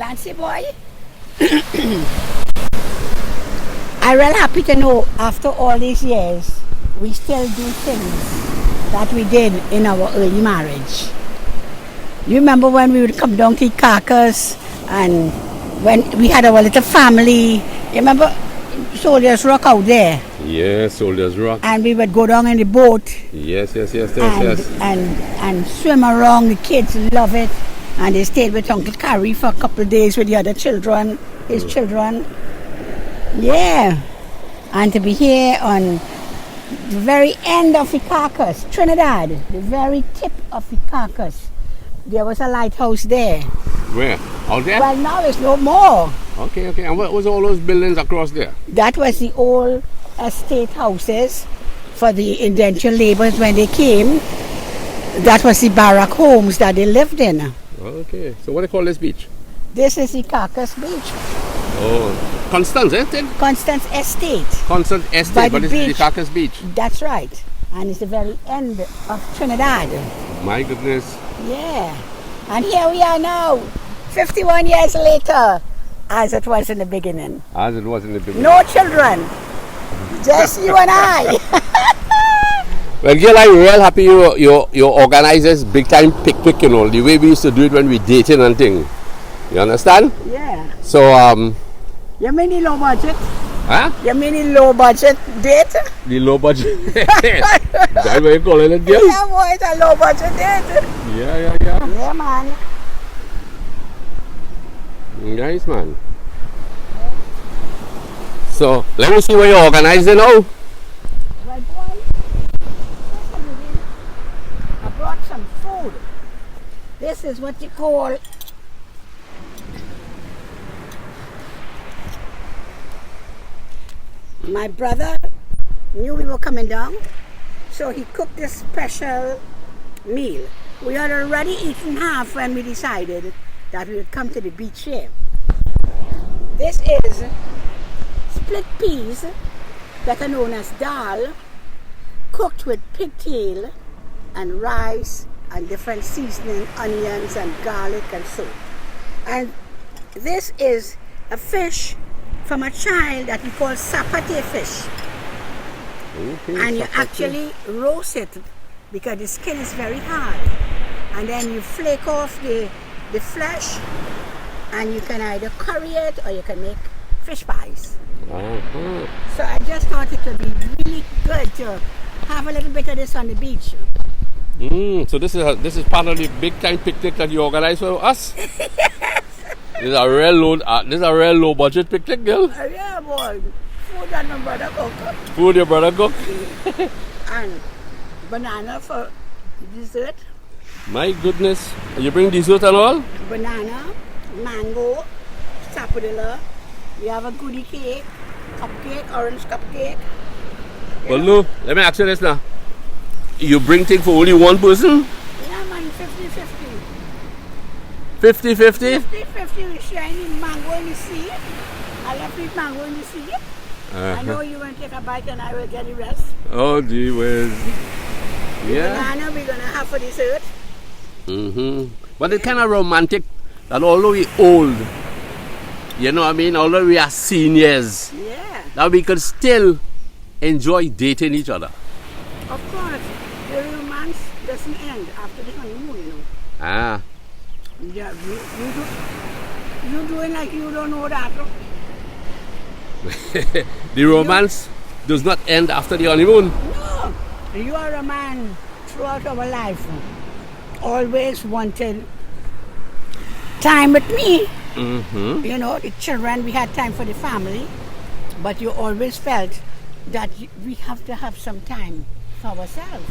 Lancy boy, I'm real happy to know after all these years, we still do things that we did in our early marriage. You remember when we would come down to Icacos and when we had our little family? You remember Soldiers Rock out there? Yes, Soldiers Rock. And we would go down in the boat. Yes. And swim around. The kids love it. And they stayed with Uncle Carrie for a couple of days with the other children, his children. Yeah. And to be here on the very end of Icacos, Trinidad, the very tip of Icacos, there was a lighthouse there. Where? Out there? Well, now it's no more. Okay. And what was all those buildings across there? That was the old estate houses for the indentured laborers when they came. That was the barrack homes that they lived in. Okay. So what do you call this beach? This is Icacos Beach. Oh, Constance, isn't it? Constance Estate. Constance Estate, but this is Icacos Beach. That's right. And it's the very end of Trinidad. My goodness. Yeah. And here we are now, 51 years later, as it was in the beginning. As it was in the beginning. No children. Just you and I. Well, girl, I'm real happy you organize this big time picnic, you know, the way we used to do it when we dating and thing. You understand? Yeah. So, You mean the low budget? huh? You mean the low budget date? The low budget. That's what you calling it, girl? Yeah, boy, it's a low budget date. Yeah. Yeah, man. Nice, man. So, let me see what you're organizing now. Well, boy, I brought some food. This is what you call my brother knew we were coming down, so he cooked this special meal. We had already eaten half when we decided that we would come to the beach here. This is split peas that are known as dal, cooked with pigtail and rice and different seasoning, onions and garlic and so. And this is a fish from a child that we call sapate fish. Okay, And you sapate. actually roast it because the skin is very hard. And then you flake off the flesh, and you can either curry it or you can make fish pies. Uh-huh. So I just thought it would be really good to have a little bit of this on the beach. So this is part of the big time picnic that you organize for us. This is a real low budget picnic, girl. Yeah, boy. Food that my brother cook. Food your brother cook. And banana for dessert. My goodness, you bring dessert and all? Banana, mango, sapodilla. We have a goodie cake, cupcake, orange cupcake. Well, no, let me ask you this now. You bring things for only one person? Yeah, man, 50-50. 50-50? 50-50, we share in mango in the sea. I love to eat mango in the sea. I know you want to take a bite and I will get the rest. Oh, gee whiz. Yeah. Banana we're going to have for dessert. But it's kind of romantic that although we're old, you know what I mean, although we are seniors, Yeah, that we could still enjoy dating each other. of course. The romance doesn't end after the honeymoon, you know. Ah. Yeah, you doing like you don't know that. The romance does not end after the honeymoon. No, you are a man throughout our life. Always wanted time with me. You know, the children, we had time for the family, but you always felt that we have to have some time for ourselves.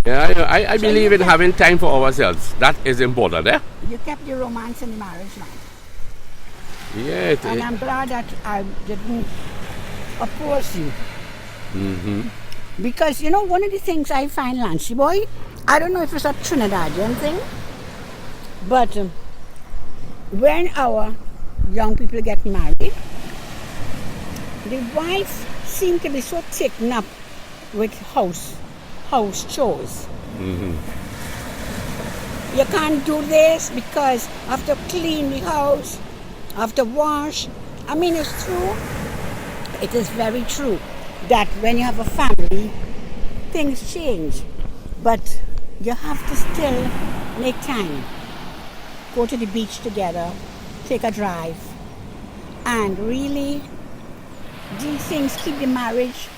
Yeah, I believe in having time for ourselves. That is important, eh? You kept the romance in the marriage, man. Yeah. And I'm glad that I didn't oppose you. Because, you know, one of the things I find, Lancy boy, I don't know if it's a Trinidadian thing, but when our young people get married, the wife seems to be so taken up with house chores. You can't do this because I have to clean the house, After wash, I mean, it's true. It is very true that when you have a family, things change. But you have to still make time. Go to the beach together, take a drive, and really, these things keep the marriage,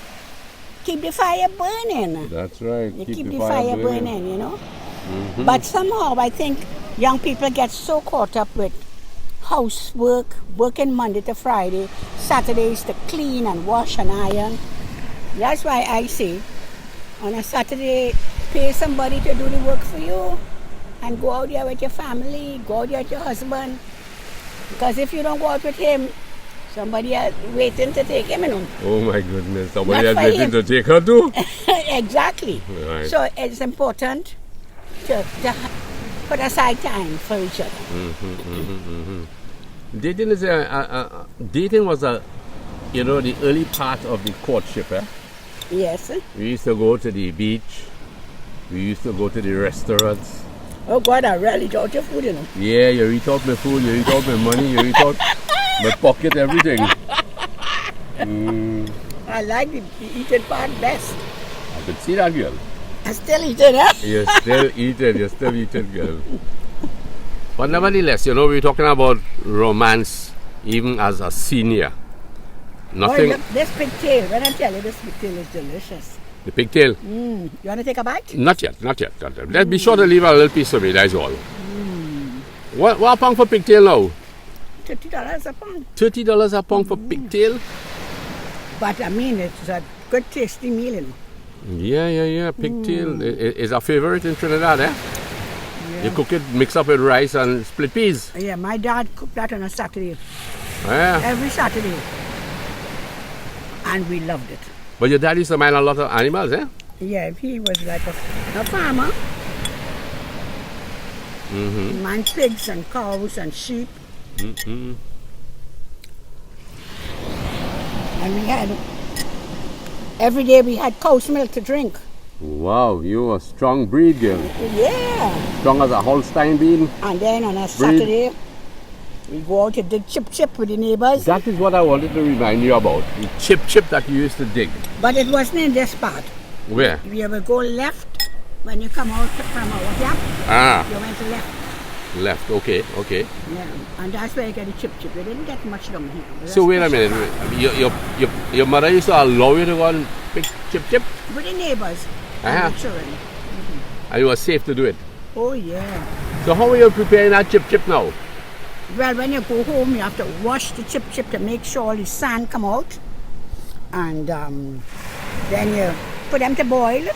keep the fire burning. That's right. You keep the fire burning, you know. But somehow I think young people get so caught up with housework, working Monday to Friday, Saturdays to clean and wash and iron. That's why I say, on a Saturday, pay somebody to do the work for you and go out there with your family, go out there with your husband. Because if you don't go out with him, somebody else waiting to take him, you know. Oh my goodness, somebody else waiting to take her too? Exactly. Right. So it's important to put aside time for each other. Dating is dating was the early part of the courtship, eh? Yes. We used to go to the beach. We used to go to the restaurants. Oh God, I really eat your food, you know. Yeah, you eat out my food, you eat out my money, you eat out my pocket, everything. I like the eating part best. I could see that, girl. I still eat it, huh? You're still eating, girl. But nevertheless, we're talking about romance even as a senior. Nothing. Oh, this pigtail, when I tell you, this pigtail is delicious. The pigtail? You want to take a bite? Not yet. Let's be sure to leave a little piece of it, that's all. What a pound for pigtail now? $30 a pound. $30 a pound for pigtail? But I mean, it's a good tasty meal, you know. Yeah. Pigtail is a favorite in Trinidad, eh? Yeah. You cook it, mix up with rice and split peas. Yeah, my dad cooked that on a Saturday. Yeah. Every Saturday. And we loved it. But your dad used to mind a lot of animals, eh? Yeah, he was like a farmer. He mined pigs and cows and sheep. And we had, every day we had cow's milk to drink. Wow, you a strong breed, girl. Yeah. Strong as a Holstein bean. And then on a Saturday, we go out to dig chip with the neighbors. That is what I wanted to remind you about. The chip that you used to dig. But it wasn't in this part. Where? You will go left when you come out from our camp. You went left. Left, okay. Yeah, and that's where you get the chip. You didn't get much down here. So wait a minute. Your mother used to allow you to go and pick chip? With the neighbors and the children. And you were safe to do it? Oh yeah. So how are you preparing that chip now? Well, when you go home, you have to wash the chip to make sure all the sand come out. And then you put them to boil.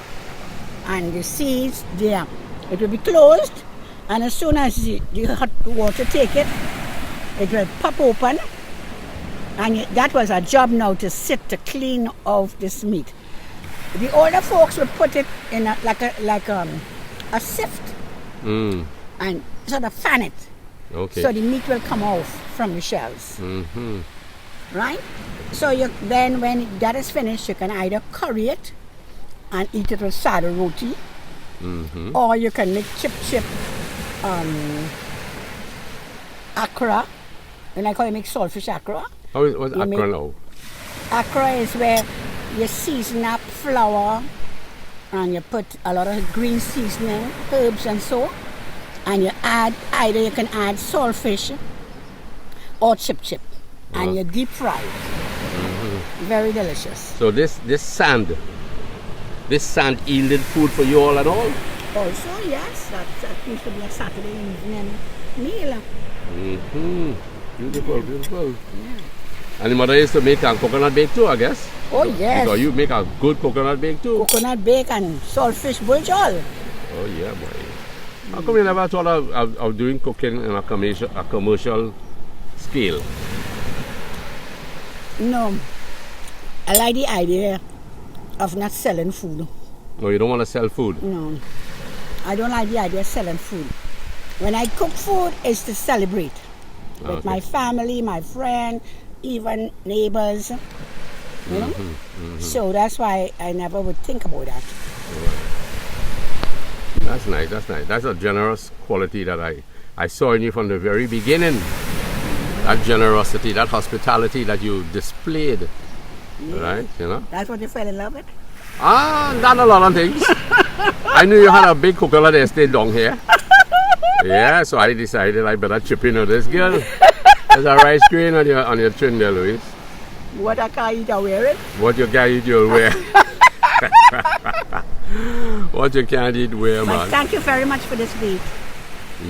And the seeds there, it will be closed. And as soon as the hot water take it, it will pop open. And that was our job now, to clean off this meat. The older folks would put it in a sift and sort of fan it. Okay. So the meat will come off from the shells. Right? So then when that is finished, you can either curry it and eat it with saddle roti, or you can make chip akra. And I call it make saltfish akra. What's akra now? Akra is where you season up flour and you put a lot of green seasoning, herbs and so, and you add, either you can add saltfish or chip, and you deep fry it. Very delicious. So this sand yielded food for you all and all? Also, yes, that used to be a Saturday evening meal. Beautiful. Yeah. And the mother used to make a coconut bake too, I guess? Oh, yes. Because you make a good coconut bake too? Coconut bake and saltfish bulchol. Oh, yeah, boy. How come you never thought of doing cooking on a commercial scale? No. I like the idea of not selling food. No, you don't want to sell food? No. I don't like the idea of selling food. When I cook food, it's to celebrate with my family, my friend, even neighbors. You know? So that's why I never would think about that. That's nice. That's a generous quality that I saw in you from the very beginning. that generosity, that hospitality that you displayed, right? You know. That's what you fell in love with? Not a lot of things. I knew you had a big coconut estate down here. Yeah, so I decided I better chip in on this girl. There's a rice grain on your chin there, Louise. What I can't eat, I wear it. What you can't eat, you'll wear. What you can't eat, wear, man. Thank you very much for this date.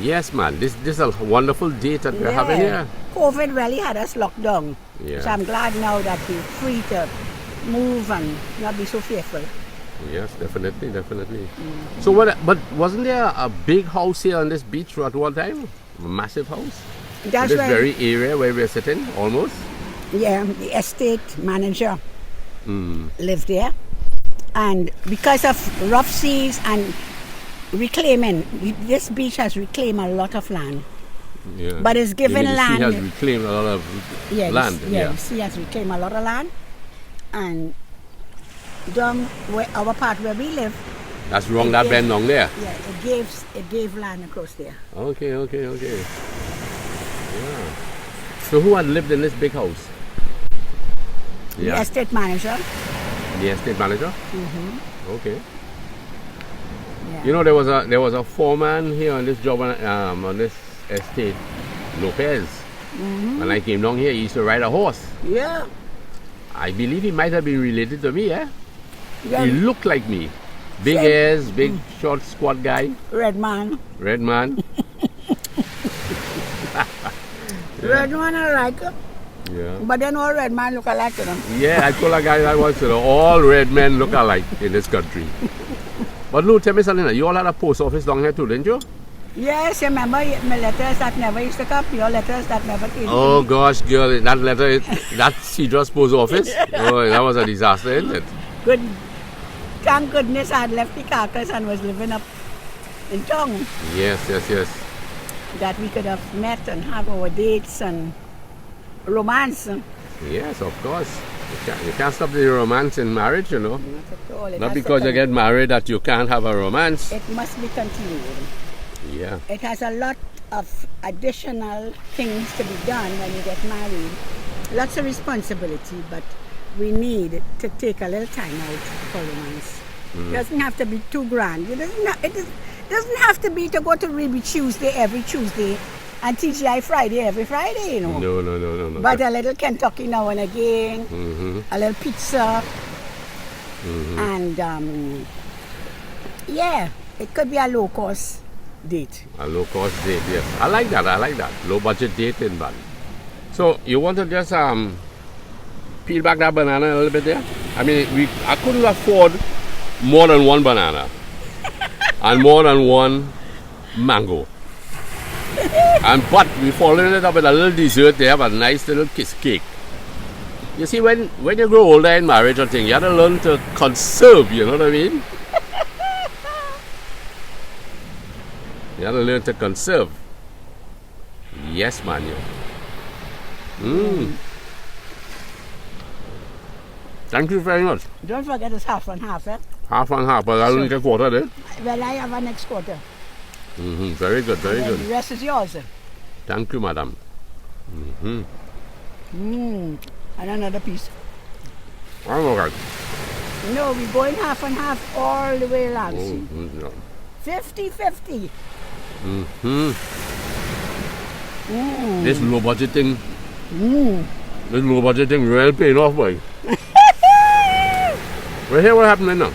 Yes, man. This is a wonderful date that we're having here. COVID really had us locked down. Yeah. So I'm glad now that we're free to move and not be so fearful. Yes, definitely. So but wasn't there a big house here on this beach at one time? A massive house? That's this right. very area where we're sitting, almost? Yeah, the estate manager lived there. And because of rough seas and reclaiming, this beach has reclaimed a lot of land. Yeah. But it's given the land. sea has reclaimed a lot of land. The sea has reclaimed a lot of land. And down where our part where we live. That's wrong, that bend down there. Yeah, it gave land across there. Okay. Yeah. So who had lived in this big house? The estate manager. The estate manager? Mm-hmm. Okay. Yeah. You know, there was a foreman here on this job on this estate, Lopez. Mm-hmm. When I came down here, he used to ride a horse. Yeah. I believe he might have been related to me, eh? Yeah. He looked like me. Big ears, big short squat guy. Red man. Red man. Red man I like it. Yeah. But then all red man look alike to them. Yeah, I told a guy that once, all red men look alike in this country. But Lou, tell me something, you all had a post office down here too, didn't you? Yes, remember my letters that never used to come, your letters that never came. Oh gosh, girl, that letter, that Cedros post office, oh, that was a disaster, isn't it? Good. Thank goodness I had left Icacos and was living up in town. Yes. That we could have met and have our dates and romance. Yes, of course. You can't stop the romance in marriage, you know. Not at all. Not because you get married that you can't have a romance. It must be continued. Yeah. It has a lot of additional things to be done when you get married. Lots of responsibility, but we need to take a little time out for romance. It doesn't have to be too grand. It doesn't have to be to go to Ruby Tuesday every Tuesday and TGI Friday every Friday, you know. No. But a little Kentucky now and again, a little pizza, and yeah, it could be a low-cost date. A low-cost date, yes. I like that. Low-budget dating, man. So you want to just peel back that banana a little bit there? I mean, I couldn't afford more than one banana and more than one mango. But we followed it up with a little dessert. They have a nice little kiss cake. You see, when you grow older in marriage or thing, you have to learn to conserve, you know what I mean? You have to learn to conserve. Yes, man. Thank you very much. Don't forget it's half and half, eh? Half and half, but I only get quarter there. Well, I have a next quarter. Very good. The rest is yours. Thank you, madam. And another piece. I'm all right. No, we're going half and half all the way along. No. 50-50. This low budget thing. This low budget thing really paying off, boy. Right here, what happening now?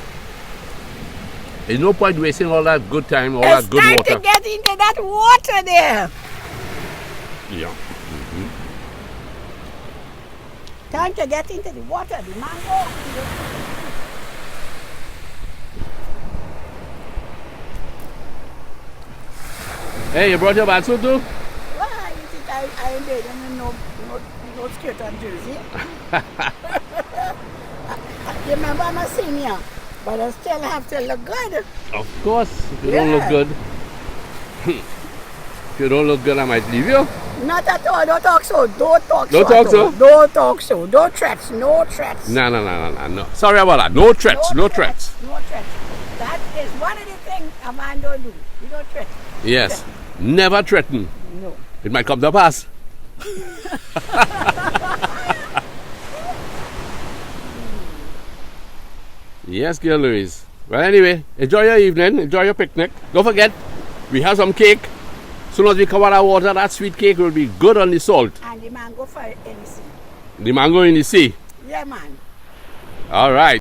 There's no point wasting all that good time, all that good water. It's time to get into that water there. Yeah. Time to get into the water, the mango. Hey, you brought your bath suit too? Well, you think I ain't there, no skirt and jersey. You remember I'm a senior, but I still have to look good. Of course. If you don't look good. If you don't look good, I might leave you. Not at all. Don't talk so. Don't talk Don't so. talk so? Don't talk so. Don't threats. No threats. No. Sorry about that. No threats. No threats. That is one of the things a man don't do. You don't threat. Yes. Never threaten. No. It might come to pass. Yes, girl Louise. Well, anyway, enjoy your evening. Enjoy your picnic. Don't forget, we have some cake. As soon as we cover our water, that sweet cake will be good on the salt. And the mango for anything. The mango in the sea. Yeah, man. All right.